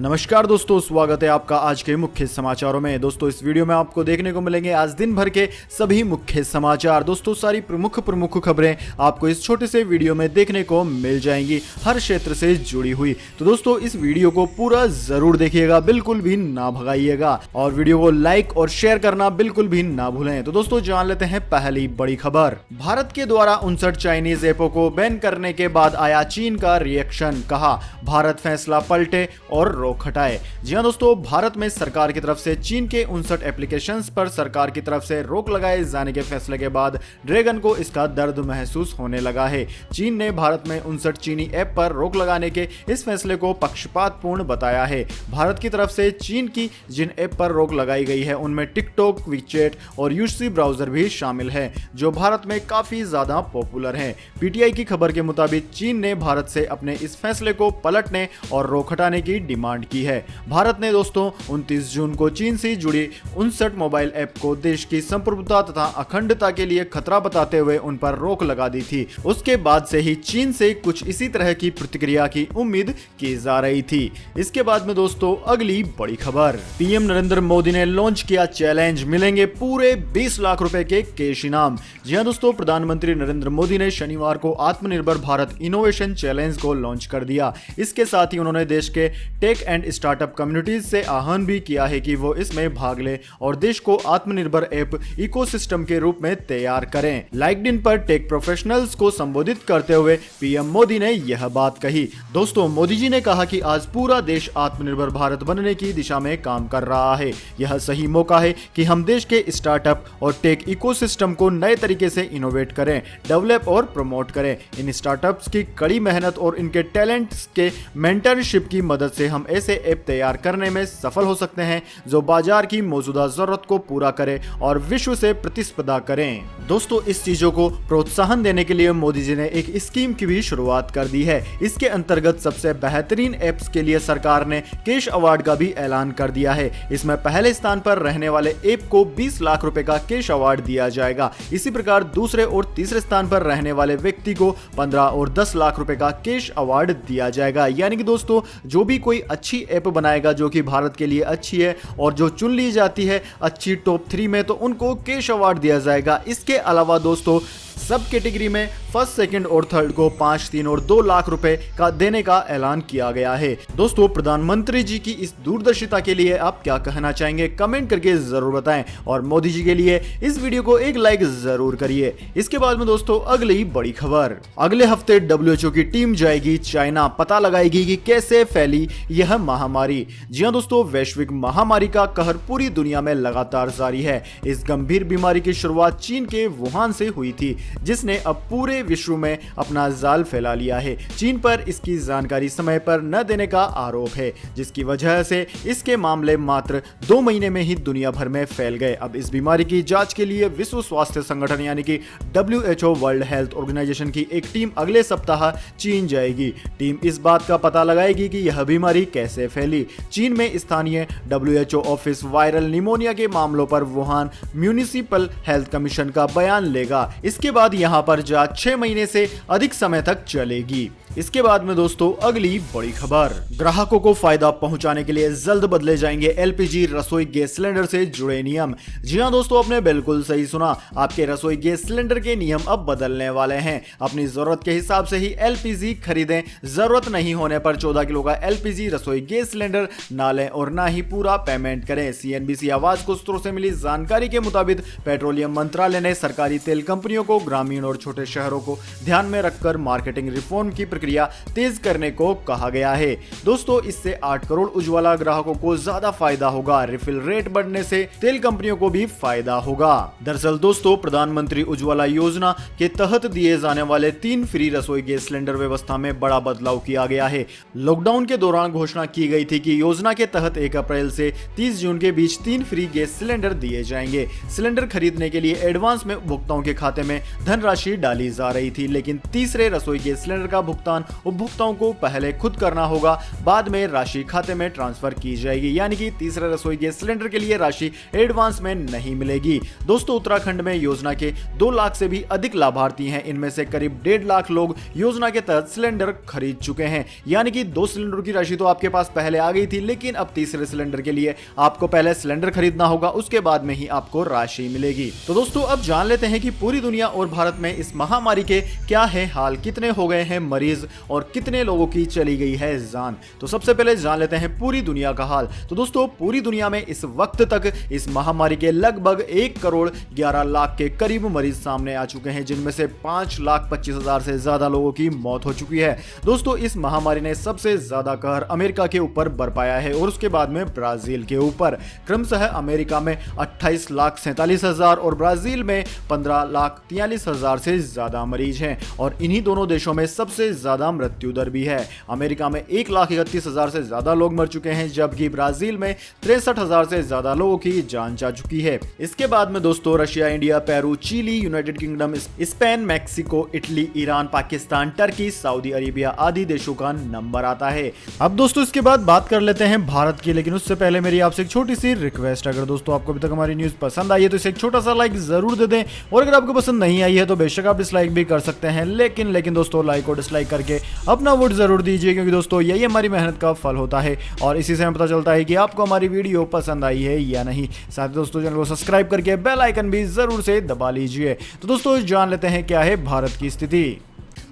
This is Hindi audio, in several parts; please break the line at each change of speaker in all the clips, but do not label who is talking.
नमस्कार दोस्तों, स्वागत है आपका आज के मुख्य समाचारों में। दोस्तों इस वीडियो में आपको देखने को मिलेंगे आज दिन भर के सभी मुख्य समाचार। दोस्तों सारी प्रमुख खबरें आपको इस छोटे से वीडियो में देखने को मिल जाएंगी, हर क्षेत्र से जुड़ी हुई। तो दोस्तों इस वीडियो को पूरा जरूर देखिएगा, बिल्कुल भी ना भगाइएगा और वीडियो को लाइक और शेयर करना बिल्कुल भी ना भूलें। तो दोस्तों जान लेते हैं पहली बड़ी खबर। भारत के द्वारा 59 चाइनीज ऐपों को बैन करने के बाद आया चीन का रिएक्शन, कहा भारत फैसला पलटे और रोक हटाए। जी हां दोस्तों, भारत में सरकार की तरफ से चीन के 59 एप्लीकेशंस पर सरकार की तरफ से रोक लगाए जाने के फैसले के बाद ड्रैगन को इसका दर्द महसूस होने लगा है। चीन ने भारत में 59 चीनी ऐप पर रोक लगाने के इस फैसले को पक्षपातपूर्ण बताया है। भारत की तरफ से चीन की जिन ऐप पर रोक लगाई गई है उनमें टिकटॉक, वीचैट और यूसी ब्राउजर भी शामिल है, जो भारत में काफी ज्यादा पॉपुलर है। पीटीआई की खबर के मुताबिक चीन ने भारत से अपने इस फैसले को पलटने और रोक हटाने की डिमांड की है। भारत ने दोस्तों 29 जून को चीन से जुड़ी 59 मोबाइल ऐप को देश की संप्रभुता तथा अखंडता के लिए खतरा बताते हुए उन पर रोक लगा दी थी। उसके बाद से ही चीन से कुछ इसी तरह की प्रतिक्रिया की उम्मीद की जा रही थी। इसके बाद में दोस्तों अगली बड़ी खबर, पीएम नरेंद्र मोदी ने लॉन्च किया चैलेंज, मिलेंगे पूरे 20 लाख रुपए के कैश इनाम। जी हां दोस्तों, प्रधानमंत्री नरेंद्र मोदी ने शनिवार को आत्मनिर्भर भारत इनोवेशन चैलेंज को लॉन्च कर दिया। इसके साथ ही उन्होंने देश के टेक एंड स्टार्टअप कम्युनिटीज से आह्वान भी किया है कि वो इसमें भाग ले और देश को आत्मनिर्भर ऐप इकोसिस्टम के रूप में तैयार करें। लिंक्डइन पर टेक प्रोफेशनल्स को संबोधित करते हुए पीएम मोदी ने यह बात कही। दोस्तों मोदी जी ने कहा कि आज पूरा देश आत्मनिर्भर भारत बनने की दिशा में काम कर रहा है। यह सही मौका है कि हम देश के स्टार्टअप और टेक इकोसिस्टम को नए तरीके से इनोवेट करें, डेवलप और प्रमोट करें। इन स्टार्टअप्स की कड़ी मेहनत और इनके टैलेंट्स के मेंटरशिप की मदद से हम ऐसे ऐप तैयार करने में सफल हो सकते हैं जो बाजार की मौजूदा जरूरत को पूरा करें और विश्व से प्रतिस्पर्धा करें। दोस्तों इस चीजों को प्रोत्साहन देने के लिए मोदी जी ने एक स्कीम की भी शुरुआत कर दी है। इसके अंतर्गत सबसे बेहतरीन ऐप्स के लिए सरकार ने कैश अवार्ड का भी ऐलान कर दिया है। इसमें पहले स्थान पर रहने वाले ऐप को 20 लाख रुपए का कैश अवार्ड दिया जाएगा। इसी प्रकार दूसरे और तीसरे स्थान पर रहने वाले व्यक्ति को 15 और 10 लाख रुपए का कैश अवार्ड दिया जाएगा। यानी कि दोस्तों जो भी कोई अच्छी ऐप बनाएगा जो कि भारत के लिए अच्छी है और जो चुन ली जाती है अच्छी टॉप 3 में, तो उनको कैश अवार्ड दिया जाएगा। इसके अलावा दोस्तों सब कैटेगरी में फर्स्ट, सेकंड और थर्ड को 5, 3 और 2 लाख रुपए का देने का ऐलान किया गया है। दोस्तों प्रधानमंत्री जी की इस दूरदर्शिता के लिए आप क्या कहना चाहेंगे, कमेंट करके जरूर बताएं और मोदी जी के लिए इस वीडियो को एक लाइक जरूर करिए। इसके बाद में दोस्तों अगली बड़ी खबर, अगले हफ्ते WHO की टीम जाएगी चाइना, पता लगाएगी कि कैसे फैली यह महामारी। जी हां दोस्तों, वैश्विक महामारी का कहर पूरी दुनिया में लगातार जारी है। इस गंभीर बीमारी की शुरुआत चीन के वुहान से हुई थी, जिसने अब पूरे विश्व में अपना जाल फैला लिया है। चीन पर इसकी जानकारी समय पर न देने का आरोप है, जिसकी वजह से इसके मामले मात्र 2 महीने में ही दुनिया भर में फैल गए। अब इस बीमारी की जांच के लिए विश्व स्वास्थ्य संगठन यानी कि WHO वर्ल्ड हेल्थ ऑर्गेनाइजेशन की एक टीम अगले सप्ताह चीन जाएगी। टीम इस बात का पता लगाएगी कि यह बीमारी कैसे फैली। चीन में स्थानीय WHO ऑफिस वायरल निमोनिया के मामलों पर वुहान म्यूनिसिपल हेल्थ कमीशन का बयान लेगा। इसके बाद यहां पर जांच 6 महीने से अधिक समय तक चलेगी। इसके बाद में दोस्तों अगली बड़ी खबर, ग्राहकों को फायदा पहुंचाने के लिए जल्द बदले जाएंगे LPG रसोई गैस सिलेंडर से जुड़े नियम। जी हां दोस्तों, आपने बिल्कुल सही सुना, आपके रसोई गैस सिलेंडर के नियम अब बदलने वाले हैं। अपनी जरूरत के हिसाब से ही LPG खरीदें, जरूरत नहीं होने पर 14 किलो का LPG रसोई गैस सिलेंडर ना लें और ना ही पूरा पेमेंट करें। CNBC आवाज को सूत्रों से मिली जानकारी के मुताबिक पेट्रोलियम मंत्रालय ने सरकारी तेल कंपनियों को ग्रामीण और छोटे शहरों को ध्यान में रखकर मार्केटिंग रिफॉर्म की प्रक्रिया तेज करने को कहा गया है। दोस्तों इससे 8 करोड़ उज्ज्वला ग्राहकों को ज्यादा फायदा होगा। रिफिल रेट बढ़ने से तेल कंपनियों को भी फायदा होगा। दरअसल दोस्तों प्रधानमंत्री उज्ज्वला योजना के तहत दिए जाने वाले 3 फ्री रसोई गैस सिलेंडर व्यवस्था में बड़ा बदलाव किया गया है। लॉकडाउन के दौरान घोषणा की गई थी कि योजना के तहत 1 अप्रैल से 30 जून के बीच 3 फ्री गैस सिलेंडर दिए जाएंगे। सिलेंडर खरीदने के लिए एडवांस में उपभोक्ताओं के खाते में धनराशि डाली जा रही थी, लेकिन तीसरे रसोई गैस सिलेंडर का भुगतान उपभोक्ताओं को पहले खुद करना होगा, बाद में राशि खाते में ट्रांसफर की जाएगी। यानी कि तीसरे रसोई गैस सिलेंडर के लिए राशि एडवांस में नहीं मिलेगी। दोस्तों उत्तराखंड में योजना के 2 लाख से भी अधिक लाभार्थी हैं। इनमें से करीब 1.5 लाख लोग योजना के तहत सिलेंडर खरीद चुके हैं। यानी कि 2 सिलेंडर की राशि तो आपके पास पहले आ गई थी, लेकिन अब तीसरे सिलेंडर के लिए आपको पहले सिलेंडर खरीदना होगा, उसके बाद में ही आपको राशि मिलेगी। तो दोस्तों अब जान लेते हैं कि पूरी दुनिया और भारत में इस महामारी के क्या है हाल, कितने हो गए हैं मरीज और कितने लोगों की चली गई है जान। तो सबसे पहले जान लेते हैं पूरी दुनिया का हाल। तो दोस्तों पूरी दुनिया में इस वक्त तक इस महामारी के लगभग 1 करोड़ 11 लाख के करीब मरीज सामने आ चुके हैं, जिनमें से 5,25,000 से ज्यादा लोगों की मौत हो चुकी है। दोस्तों इस महामारी ने सबसे ज्यादा कहर अमेरिका के ऊपर बरपाया है और उसके बाद में ब्राजील के ऊपर। क्रमशः अमेरिका में 28,47,000 और ब्राजील में 15,43,000 से ज्यादा मरीज हैं और इन्हीं दोनों देशों में सबसे ज्यादा मृत्यु दर भी है। अमेरिका में 1,31,000 से ज्यादा लोग मर चुके हैं, जबकि ब्राजील में 63,000 से ज्यादा लोगों की जान जा चुकी है। इसके बाद में दोस्तों Russia, India, Peru, Chile, United Kingdom, Spain, Mexico, Italy, Iran, Pakistan, Turkey, Saudi Arabia आदि देशों का नंबर आता है। अब दोस्तों इसके बाद बात कर लेते हैं भारत की, लेकिन उससे पहले मेरी आपसे एक छोटी सी रिक्वेस्ट, अगर दोस्तों आपको अभी तक हमारी न्यूज पसंद आई है तो इसे एक छोटा सा लाइक जरूर दे दें, और अगर आपको पसंद नहीं आई है तो बेशक आप डिसलाइक भी कर सकते हैं, लेकिन दोस्तों लाइक और डिसलाइक करके अपना वोट जरूर दीजिए, क्योंकि दोस्तों यही हमारी मेहनत का फल होता है और इसी से हमें पता चलता है कि आपको हमारी वीडियो पसंद आई है या नहीं। साथ ही दोस्तों चैनल को सब्सक्राइब करके बेल आइकन भी जरूर से दबा लीजिए। तो दोस्तों जान लेते हैं क्या है भारत की स्थिति।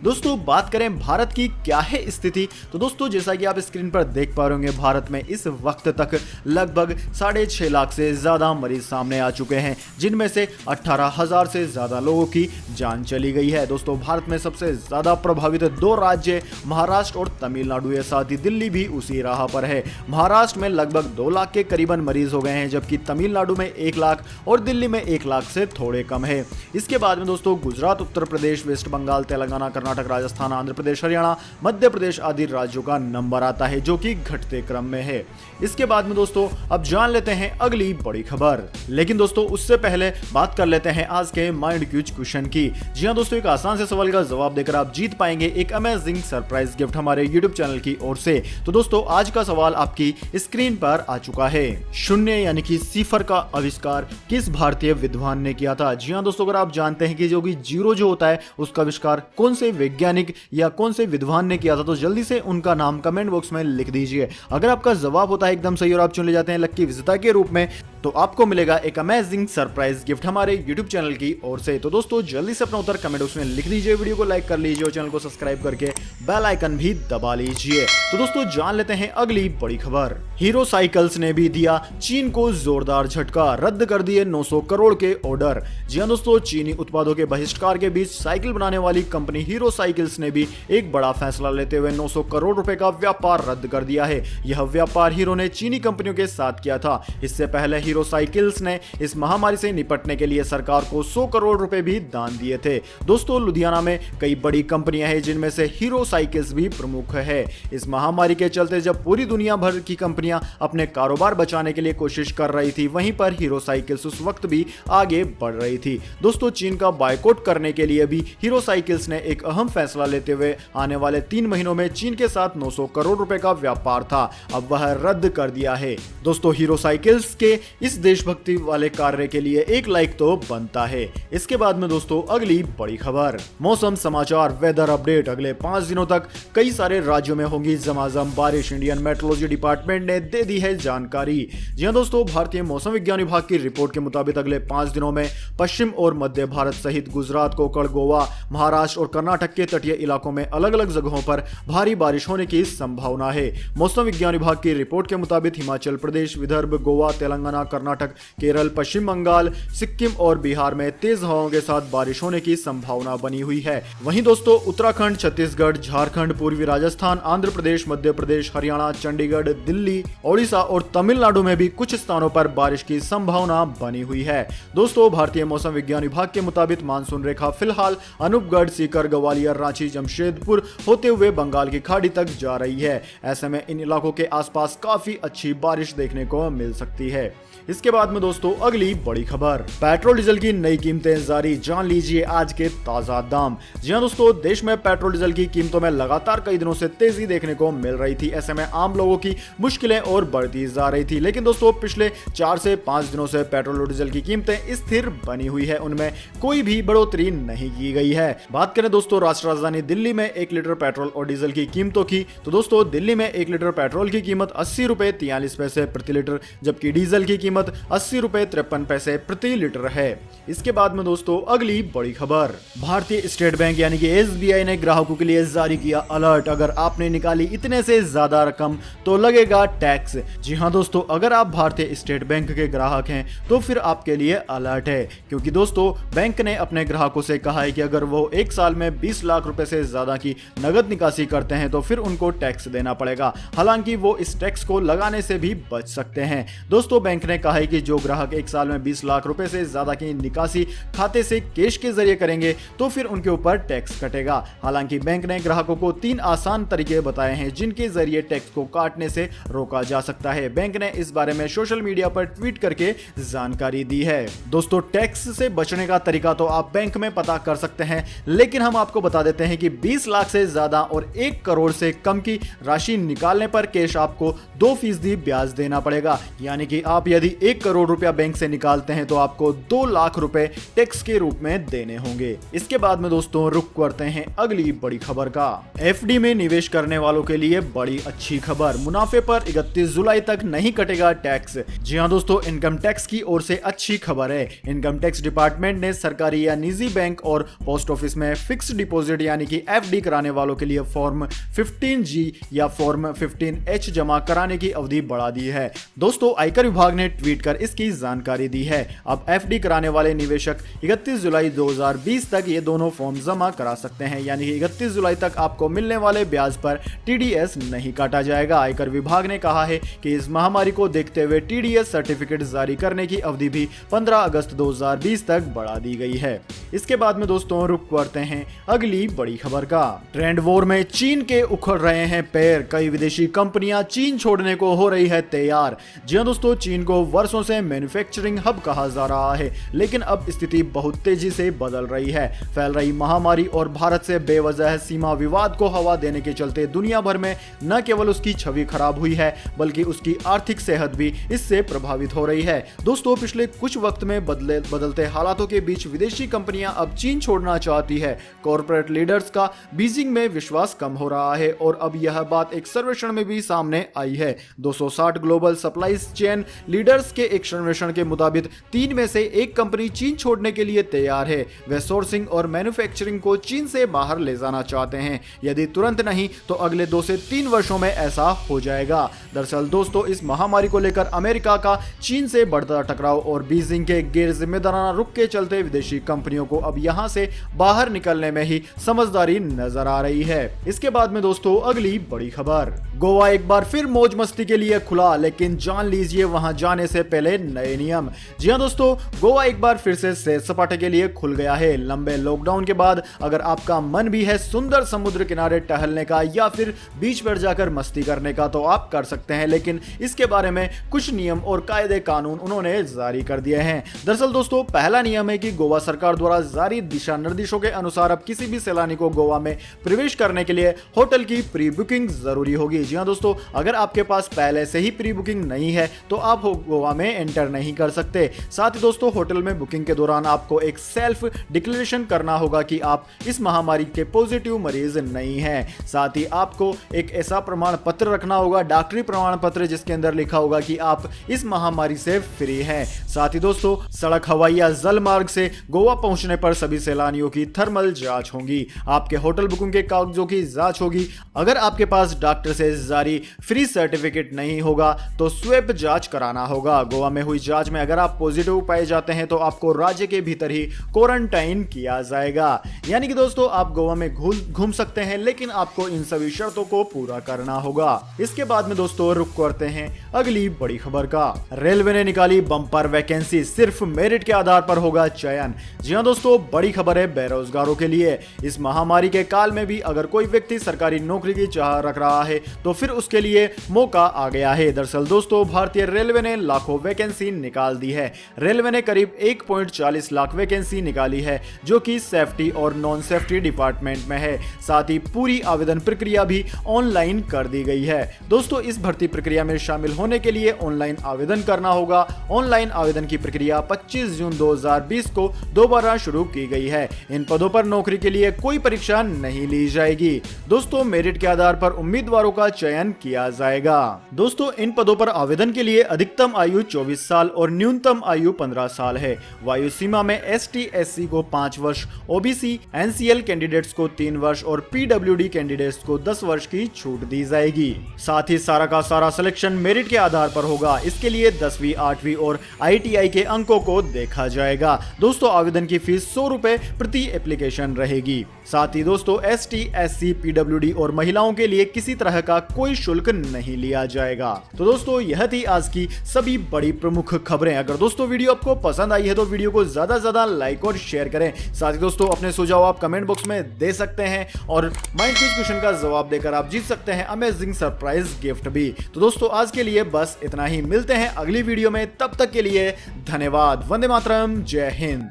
दोस्तों बात करें भारत की क्या है स्थिति, तो दोस्तों जैसा कि आप स्क्रीन पर देख पा रहे होंगे, भारत में इस वक्त तक लगभग 6.5 लाख से ज्यादा मरीज सामने आ चुके हैं, जिनमें से 18,000 से ज्यादा लोगों की जान चली गई है। दोस्तों भारत में सबसे ज्यादा प्रभावित 2 राज्य महाराष्ट्र और तमिलनाडु है, साथ ही दिल्ली भी उसी राह पर है। महाराष्ट्र में लगभग 2 लाख के करीबन मरीज हो गए हैं, जबकि तमिलनाडु में 1 लाख और दिल्ली में 1 लाख से थोड़े कम है। इसके बाद में दोस्तों गुजरात, उत्तर प्रदेश, वेस्ट बंगाल, तेलंगाना, कर्नाटक, राजस्थान, आंध्र प्रदेश, हरियाणा, मध्य प्रदेश आदि राज्यों का नंबर आता है, जो कि घटते क्रम में है। इसके बाद में दोस्तों अब जान लेते हैं अगली बड़ी खबर, लेकिन दोस्तों उससे पहले बात कर लेते हैं आज के माइंड क्यूज क्वेश्चन की। जी हां दोस्तों, एक आसान से सवाल का जवाब देकर आप जीत पाएंगे एक अमेजिंग सरप्राइज गिफ्ट हमारे यूट्यूब चैनल की ओर से। तो दोस्तों आज का सवाल आपकी स्क्रीन पर आ चुका है। शून्य यानी कि सिफर का आविष्कार किस भारतीय विद्वान ने किया था? जी हां दोस्तों, अगर आप जानते हैं कि जो जीरो जो होता है उसका आविष्कार कौन से वैज्ञानिक या कौन से विद्वान ने किया था, तो जल्दी से उनका नाम कमेंट बॉक्स में लिख दीजिए। अगर आपका जवाब होता है एकदम सही और आप चुन ले जाते हैं लक्की विजेता के रूप में, तो आपको मिलेगा एक अमेजिंग सरप्राइज गिफ्ट हमारे YouTube चैनल की ओर से। तो दोस्तों जल्दी से अपना उत्तर कमेंट बॉक्स में लिख दीजिए, वीडियो को लाइक कर लीजिए और चैनल को सब्सक्राइब करके बेल आइकन भी दबा लीजिए। तो दोस्तों जान लेते हैं अगली बड़ी खबर। हीरो साइकिल्स ने भी दिया चीन को जोरदार झटका, रद्द कर दिए 900 करोड़ के ऑर्डर। जी हां दोस्तों, चीनी उत्पादों के बहिष्कार के बीच साइकिल बनाने वाली कंपनी हीरो साइकिल्स ने भी एक बड़ा फैसला लेते हुए 900 करोड़ रुपए का व्यापार रद्द कर दिया है। यह व्यापार हीरो ने चीनी कंपनियों के साथ किया था। इससे पहले हीरो साइकिल्स ने इस महामारी से निपटने के लिए सरकार को 100 करोड़ रुपए भी दान दिए थे। दोस्तों लुधियाना में कई बड़ी कंपनियां हैं, जिनमें से हीरो साइकिल्स भी प्रमुख है। इस महामारी के चलते जब पूरी दुनिया भर की कंपनियां अपने कारोबार बचाने के लिए कोशिश कर रही थी, वहीं पर हीरो साइकिल्स उस वक्त भी आगे बढ़ रही थी। दोस्तों चीन का बायकॉट करने के लिए भी हीरो साइकिल्स ने एक अहम फैसला लेते हुए आने वाले 3 महीनों में चीन के साथ 900 करोड़ रुपए का व्यापार था, अब वह रद्द कर दिया है। दोस्तों हीरो साइकिल्स के इस देशभक्ति वाले कार्य के लिए एक लाइक तो बनता है। इसके बाद में दोस्तों अगली बड़ी खबर, मौसम समाचार वेदर अपडेट। अगले 5 दिनों तक कई सारे राज्यों में होगी झमाझम बारिश, इंडियन मेट्रोलॉजी डिपार्टमेंट ने दे दी है जानकारी। जी हां दोस्तों, भारतीय मौसम विज्ञान विभाग की रिपोर्ट के मुताबिक अगले 5 दिनों में पश्चिम और मध्य भारत सहित गुजरात, कोंकण, गोवा, महाराष्ट्र और कर्नाटक के तटीय इलाकों में अलग अलग जगहों पर भारी बारिश होने की संभावना है। मौसम विज्ञान विभाग की रिपोर्ट के मुताबिक हिमाचल प्रदेश, विदर्भ, गोवा, तेलंगाना, कर्नाटक, केरल, पश्चिम बंगाल, सिक्किम और बिहार में तेज हवाओं के साथ बारिश होने की संभावना बनी हुई है। वहीं दोस्तों उत्तराखंड, छत्तीसगढ़, झारखंड, पूर्वी राजस्थान, आंध्र प्रदेश, मध्य प्रदेश, हरियाणा, चंडीगढ़, दिल्ली, ओडिशा और तमिलनाडु में भी कुछ स्थानों पर बारिश की संभावना बनी हुई है। दोस्तों भारतीय मौसम विज्ञान विभाग के मुताबिक मानसून रेखा फिलहाल अनूपगढ़, सीकर, ग्वालियर, रांची, जमशेदपुर होते हुए बंगाल की खाड़ी तक जा रही है। ऐसे में इन इलाकों के आसपास काफी अच्छी बारिश देखने को मिल सकती है। इसके बाद में दोस्तों अगली बड़ी खबर, पेट्रोल डीजल की नई कीमतें जारी, जान लीजिए आज के ताजा दाम। जी हां दोस्तों, देश में पेट्रोल डीजल की कीमतों में लगातार कई दिनों से तेजी देखने को मिल रही थी। ऐसे में आम लोगों की मुश्किलें और बढ़ती जा रही थी। लेकिन दोस्तों पिछले 4 से 5 दिनों से पेट्रोल और डीजल की कीमतें स्थिर बनी हुई है, उनमें कोई भी बढ़ोतरी नहीं की गई है। बात करें दोस्तों राष्ट्रीय राजधानी दिल्ली में 1 लीटर पेट्रोल और डीजल की कीमतों की, तो दोस्तों दिल्ली में 1 लीटर पेट्रोल की कीमत 80 रुपए 43 पैसे प्रति लीटर, जबकि डीजल की कीमत 80 रुपए 53 पैसे प्रति लीटर है। इसके बाद में दोस्तों अगली बड़ी खबर, भारतीय स्टेट बैंक यानी कि SBI ने ग्राहकों के लिए जारी किया अलर्ट, अगर आपने निकाली इतने से ज्यादा रकम तो लगेगा टैक्स। जी हां दोस्तों, अगर आप भारतीय स्टेट बैंक के ग्राहक हैं तो फिर आपके लिए अलर्ट है, क्योंकि दोस्तों बैंक ने अपने ग्राहकों से कहा है कि अगर वो एक साल में 20 लाख रुपए से ज्यादा की नगद निकासी करते हैं तो फिर उनको टैक्स देना पड़ेगा। हालांकि वो इस टैक्स को लगाने से भी बच सकते हैं। दोस्तों बैंक ने कहा है कि जो ग्राहक एक साल में 20 लाख रुपए से ज्यादा की निकासी खाते से कैश के जरिए करेंगे तो फिर उनके ऊपर टैक्स कटेगा। हालांकि बैंक ने ग्राहकों को 3 आसान तरीके बताए हैं जिनके जरिए टैक्स को काटने से रोका जा सकता है। बैंक ने इस बारे में सोशल मीडिया पर ट्वीट करके जानकारी दी है। दोस्तों टैक्स से बचने का तरीका तो आप बैंक में पता कर सकते हैं, लेकिन हम आपको बता देते हैं कि 20 लाख से ज्यादा और 1 करोड़ से कम की राशि निकालने पर कैश आपको 2% ब्याज देना पड़ेगा। यानी कि आप यदि 1 करोड़ रुपया बैंक से निकालते हैं तो आपको 2 लाख रुपए टैक्स के रूप में देने होंगे। इसके बाद में दोस्तों रुक करते हैं अगली बड़ी खबर का, FD में निवेश करने वालों के लिए बड़ी अच्छी खबर, मुनाफे पर 31 जुलाई तक नहीं कटेगा टैक्स। जी हां दोस्तों, इनकम टैक्स की ओर से अच्छी खबर है। इनकम टैक्स डिपार्टमेंट ने सरकारी या निजी बैंक और पोस्ट ऑफिस में फिक्स्ड डिपॉजिट यानी कि FD कराने वालों के लिए फॉर्म 15G या फॉर्म 15H जमा कराने की अवधि बढ़ा दी है। दोस्तों आयकर विभाग ने ट्वीट कर इसकी जानकारी दी है। अब FD कराने वाले निवेशक 31 जुलाई 2020 तक ये दोनों फॉर्म जमा करा सकते हैं, यानी कि 31 जुलाई तक आपको मिलने वाले ब्याज पर TDS नहीं काटा जाएगा। आयकर विभाग ने कहा है कि इस महामारी को देखते हुए TDS सर्टिफिकेट जारी करने की अवधि भी 15 अगस्त 2020 तक बढ़ा दी गई है। इसके बाद में दोस्तों रुक करते हैं अगली बड़ी खबर का, ट्रेंड वॉर में चीन के उखड़ रहे हैं पैर, कई विदेशी कंपनियां चीन छोड़ने को हो रही है तैयार। जी हां दोस्तों, चीन को वर्षों से मैन्युफैक्चरिंग हब कहा जा रहा है, लेकिन अब स्थिति बहुत तेजी से बदल रही है। फैल रही महामारी और भारत से बेवजह सीमा विवाद को हवा देने के चलते दुनिया भर में न केवल उसकी छवि खराब हुई है बल्कि उसकी आर्थिक सेहत भी इससे प्रभावित हो रही है। दोस्तों पिछले कुछ वक्त में बदलते हालातों के बीच विदेशी कंपनियां अब चीन छोड़ना चाहती है। कॉर्पोरेट लीडर्स का बीजिंग में विश्वास कम हो रहा है और अब यह बात एक सर्वेक्षण में भी सामने आई है। 260 ग्लोबल सप्लाई चेन लीडर्स के एक सर्वेक्षण के मुताबिक 3 में से 1 कंपनी चीन छोड़ने के लिए तैयार है। वे सोर्सिंग और मैन्युफैक्चरिंग को चीन से बाहर ले जाना चाहते हैं। यदि तुरंत नहीं तो अगले 2 से 3 वर्षों में ऐसा हो जाएगा। दरअसल दोस्तों इस महामारी को लेकर अमेरिका का चीन से बढ़ता टकराव और बीजिंग के गैर जिम्मेदाराना रुख के चलते विदेशी कंपनियों को अब यहां से बाहर निकलने में ही समझदारी नजर आ रही है। इसके बाद में दोस्तों अगली बड़ी खबर, गोवा एक बार फिर मौज मस्ती के लिए खुला, लेकिन जान लीजिए वहां जाने से पहले नए नियम। जी हां दोस्तों, गोवा एक बार फिर से सैर सपाटे के लिए खुल गया है। लंबे लॉकडाउन के बाद अगर आपका मन भी है सुंदर समुद्र किनारे टहलने का या फिर बीच पर जाकर मस्ती करने का तो आप कर सकते हैं, लेकिन इसके बारे में कुछ नियम और कायदे कानून उन्होंने जारी कर दिए हैं। दरअसल दोस्तों पहला नियम है कि गोवा सरकार द्वारा जारी दिशा निर्देशों के अनुसार अब किसी भी सैलानी को गोवा में प्रवेश करने के लिए होटल की प्री बुकिंग जरूरी होगी। जी हां दोस्तों, अगर आपके पास पहले से ही प्री बुकिंग नहीं है तो आप गोवा में एंटर नहीं कर सकते। साथ ही दोस्तों होटल में बुकिंग के दौरान आपको एक सेल्फ डिक्लेरेशन करना होगा कि आप इस महामारी के पॉजिटिव मरीज नहीं हैं। साथ ही आपको एक ऐसा प्रमाण पत्र रखना होगा, डॉक्टरी प्रमाण पत्र, जिसके अंदर लिखा होगा कि आप इस महामारी से फ्री हैं। साथ ही दोस्तों सड़क, हवाई या जल मार्ग से गोवा पहुंचने पर सभी सैलानियों की थर्मल जांच होगी। आपके होटल बुकिंग के कागजों की जांच होगी। अगर आपके पास डॉक्टर से जारी फ्री सर्टिफिकेट नहीं होगा तो स्वैप जांच कराना होगा। गोवा में हुई जांच में अगर आप पॉजिटिव पाए जाते हैं तो आपको राज्य के भीतर ही क्वारंटाइन किया जाएगा। यानी कि दोस्तों आप गोवा में घूम सकते हैं, लेकिन आपको इन सभी शर्तों को पूरा करना होगा। इसके बाद में दोस्तों रुक करते हैं अगली बड़ी खबर का, रेलवे ने निकाली बम्पर वैकेंसी, सिर्फ मेरिट के आधार पर होगा चयन। जी हां दोस्तों, बड़ी खबर है बेरोजगारों के लिए। इस महामारी के काल में भी अगर कोई व्यक्ति सरकारी नौकरी की चाह रख रहा है तो फिर उसके लिए मौका आ गया है। दरअसल दोस्तों भारतीय रेलवे ने लाखों वैकेंसी निकाल दी है। रेलवे ने करीब 1.40 लाख वैकेंसी निकाली है, जो कि सेफ्टी और नॉन सेफ्टी डिपार्टमेंट में है। साथ ही पूरी आवेदन प्रक्रिया भी ऑनलाइन कर दी गई है। दोस्तों, इस भर्ती प्रक्रिया में शामिल होने के लिए ऑनलाइन आवेदन करना होगा। ऑनलाइन आवेदन की प्रक्रिया 25 जून 2020 को दोबारा शुरू की गई है। इन पदों पर नौकरी के लिए कोई परीक्षा नहीं ली जाएगी। दोस्तों, मेरिट के आधार पर उम्मीदवारों का चयन किया जाएगा। दोस्तों, इन पदों पर आवेदन के लिए अधिकतम आयु 24 साल और न्यूनतम आयु 15 साल है। वायु सीमा में ST/SC को 5 वर्ष, OBC NCL कैंडिडेट्स को 3 वर्ष और PWD कैंडिडेट्स को 10 वर्ष की छूट दी जाएगी। साथ ही सारा का सारा सिलेक्शन मेरिट के आधार पर होगा। इसके लिए 10वीं, 8वीं और ITI के अंकों को देखा जाएगा। दोस्तों, आवेदन की फीस 100 रुपए प्रति एप्लीकेशन रहेगी। साथ ही दोस्तों, ST/SC, PWD और महिलाओं के लिए किसी तरह का कोई शुल्क नहीं लिया जाएगा। तो दोस्तों, यह थी आज की सभी बड़ी प्रमुख खबरें। अगर दोस्तों वीडियो आपको पसंद आई है तो वीडियो को ज्यादा से ज्यादा लाइक और शेयर करें। साथ ही दोस्तों, अपने सुझाव आप कमेंट बॉक्स में दे सकते हैं और माइंड क्विज क्वेश्चन का जवाब देकर आप जीत सकते हैं अमेजिंग सरप्राइज गिफ्ट भी। तो दोस्तों, आज के लिए बस इतना ही। मिलते हैं अगली वीडियो में, तब तक के लिए धन्यवाद। वंदे मातरम, जय हिंद।